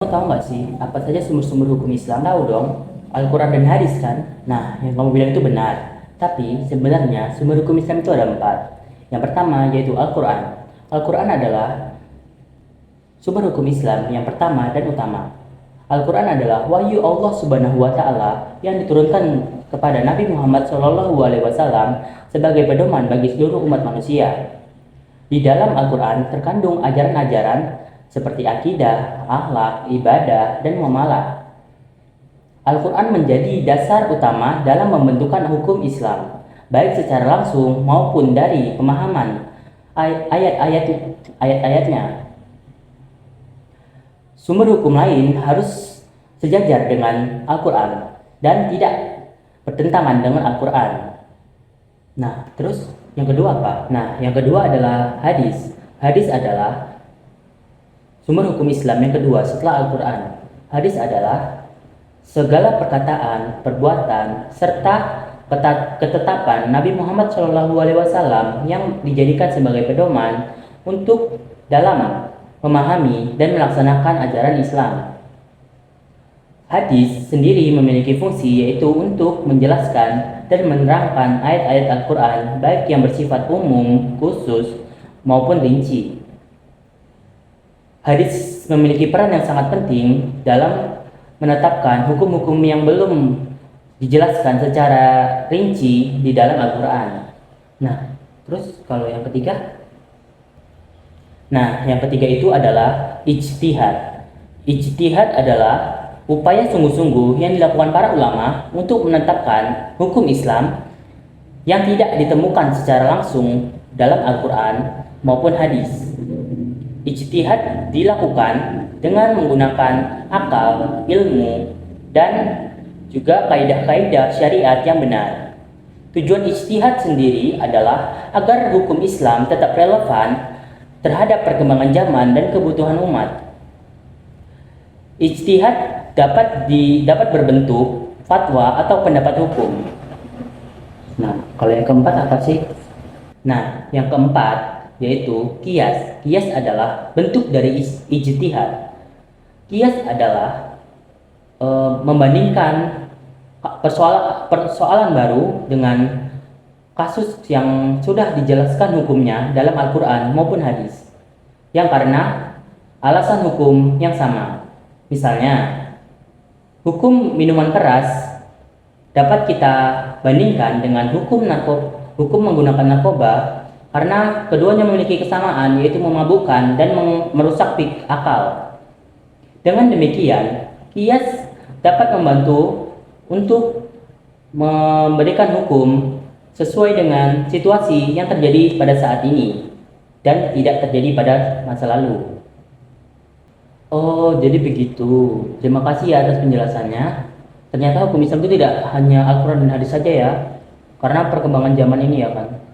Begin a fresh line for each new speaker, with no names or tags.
Kamu tahu nggak sih apa saja sumber-sumber hukum Islam? Tahu dong, Al-Quran dan hadis kan? Nah, yang kamu bilang itu benar. Tapi sebenarnya sumber hukum Islam itu ada 4. Yang pertama yaitu Al-Quran. Al-Quran adalah sumber hukum Islam yang pertama dan utama. Al-Quran adalah wahyu Allah Subhanahu wa Ta'ala yang diturunkan kepada Nabi Muhammad SAW sebagai pedoman bagi seluruh umat manusia. Di dalam Al-Quran terkandung ajaran-ajaran seperti akidah, akhlak, ibadah, dan muamalah. Al-Quran menjadi dasar utama dalam membentukkan hukum Islam, baik secara langsung maupun dari pemahaman ayat-ayatnya. Sumber hukum lain harus sejajar dengan Al-Quran dan tidak bertentangan dengan Al-Quran. Nah, terus yang kedua apa? Nah, yang kedua adalah hadis. Hadis adalah sumber hukum Islam yang kedua setelah Al-Quran. Hadis adalah segala perkataan, perbuatan, serta ketetapan Nabi Muhammad SAW yang dijadikan sebagai pedoman untuk dalam memahami dan melaksanakan ajaran Islam. Hadis sendiri memiliki fungsi yaitu untuk menjelaskan dan menerangkan ayat-ayat Al-Quran baik yang bersifat umum, khusus, maupun rinci. Hadis memiliki peran yang sangat penting dalam menetapkan hukum-hukum yang belum dijelaskan secara rinci di dalam Al-Quran. Nah, terus kalau yang ketiga? Nah, yang ketiga itu adalah ijtihad. Ijtihad adalah upaya sungguh-sungguh yang dilakukan para ulama untuk menetapkan hukum Islam yang tidak ditemukan secara langsung dalam Al-Quran maupun hadis. Ijtihad dilakukan dengan menggunakan akal, ilmu, dan juga kaidah-kaidah syariat yang benar. Tujuan ijtihad sendiri adalah agar hukum Islam tetap relevan terhadap perkembangan zaman dan kebutuhan umat. Ijtihad dapat berbentuk fatwa atau pendapat hukum. Nah, kalau yang keempat apa sih? Nah, yang keempat yaitu qiyas. Qiyas adalah bentuk dari ijtihad. Qiyas adalah membandingkan persoalan baru dengan kasus yang sudah dijelaskan hukumnya dalam Al-Quran maupun hadis yang karena alasan hukum yang sama. Misalnya, hukum minuman keras dapat kita bandingkan dengan hukum menggunakan narkoba karena keduanya memiliki kesamaan yaitu memabukkan dan merusak akal. Dengan demikian, qiyas dapat membantu untuk memberikan hukum sesuai dengan situasi yang terjadi pada saat ini dan tidak terjadi pada masa lalu. Oh, jadi begitu. Terima kasih ya atas penjelasannya. Ternyata hukum Islam itu tidak hanya Al-Quran dan hadis saja ya, karena perkembangan zaman ini ya kan.